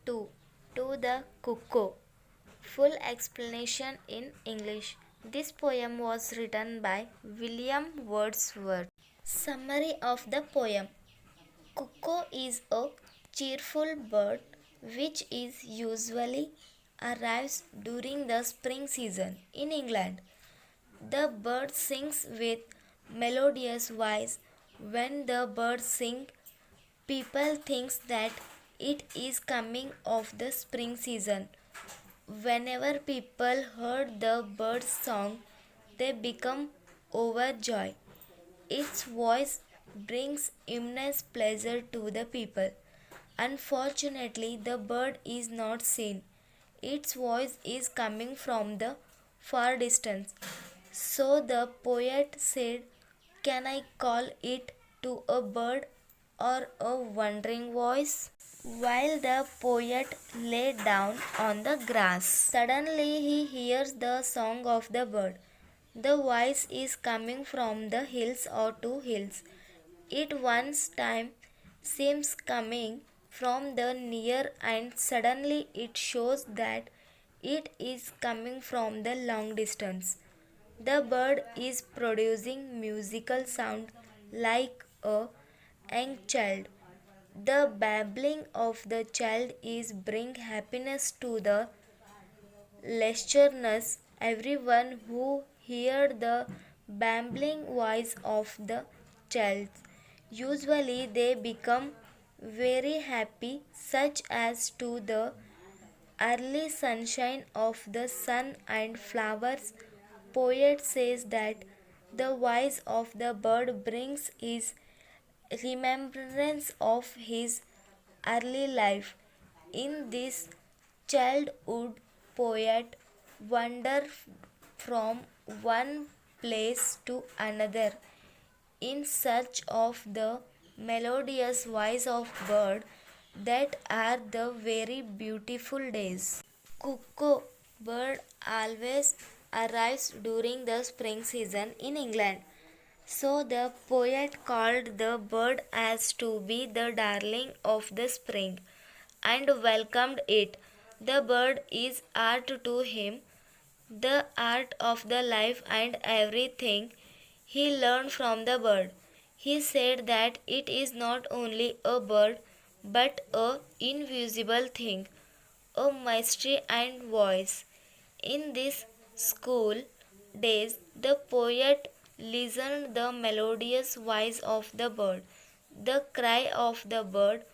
2. To the Cuckoo. Full explanation in English. This poem was written by William Wordsworth. Summary of the poem. Cuckoo is a cheerful bird which is usually arrives during the spring season in England. The bird sings with melodious voice. When the bird sings, people think that it is coming of the spring season. Whenever people heard the bird's song, they become overjoyed. Its voice brings immense pleasure to the people. Unfortunately, the bird is not seen. Its voice is coming from the far distance. So the poet said, "Can I call it to a bird or a wandering voice?" While the poet lay down on the grass, suddenly he hears the song of the bird. The voice is coming from the hills or two hills. It once time seems coming from the near, and suddenly it shows that it is coming from the long distance. The bird is producing musical sound like a young child. The babbling of the child is bring happiness to the listeners. Everyone who heard the babbling voice of the child, usually they become very happy, such as to the early sunshine of the sun and flowers. Poet says that the voice of the bird brings his remembrance of his early life. In this childhood, poet wandered from one place to another in search of the melodious voice of bird that are the very beautiful days. Cuckoo bird always arrives during the spring season in England. So the poet called the bird as to be the darling of the spring and welcomed it. The bird is art to him, the art of the life and everything he learned from the bird. He said that it is not only a bird but a invisible thing, a mystery and voice. In these school days, the poet listened the melodious voice of the bird, the cry of the bird,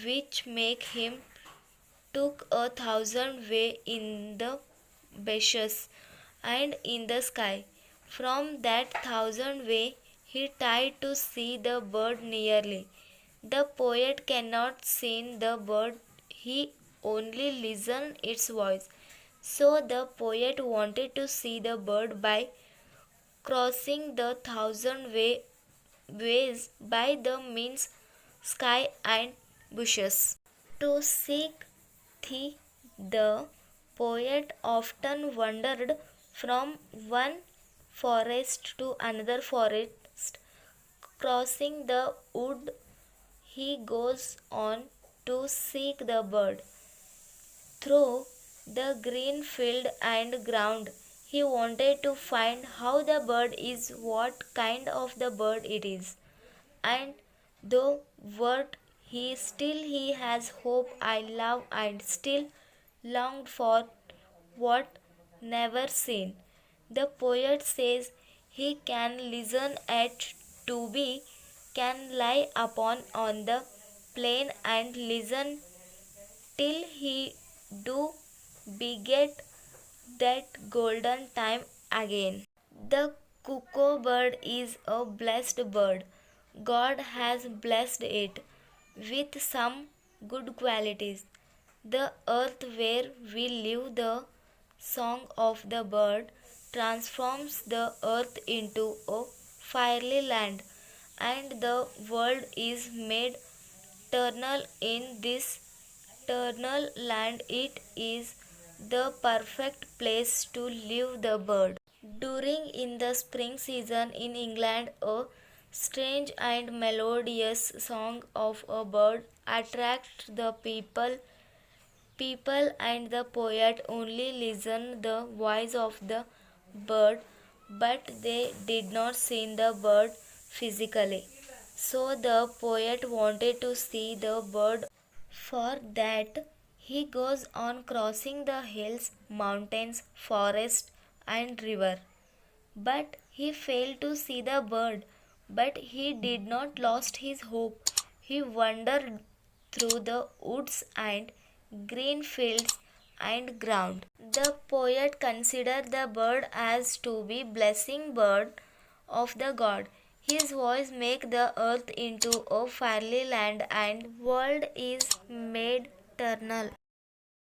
which make him took 1,000 way in the bushes and in the sky. From that 1,000 way, he tried to see the bird nearly. The poet cannot see the bird, he only listened its voice. So the poet wanted to see the bird by crossing the 1,000 ways by the means sky and bushes. To seek thee, the poet often wandered from one forest to another forest. Crossing the wood, he goes on to seek the bird. Through the green field and ground, he wanted to find how the bird is, what kind of the bird it is. And though what he has hope, I love and still longed for what never seen. The poet says he can listen at to be, can lie upon on the plain and listen till he do beget that golden time again. The cuckoo bird is a blessed bird. God has blessed it with some good qualities. The earth where we live, the song of the bird transforms the earth into a fiery land, and the world is made eternal in this eternal land. It is the perfect place to live the bird. During in the spring season in England, a strange and melodious song of a bird attracts the people. People and the poet only listened the voice of the bird, but they did not see the bird physically. So the poet wanted to see the bird. For that, he goes on crossing the hills, mountains, forest, and river. But he failed to see the bird. But he did not lost his hope. He wandered through the woods and green fields and ground. The poet considered the bird as to be blessing bird of the god. His voice make the earth into a fairy land and world is made eternal.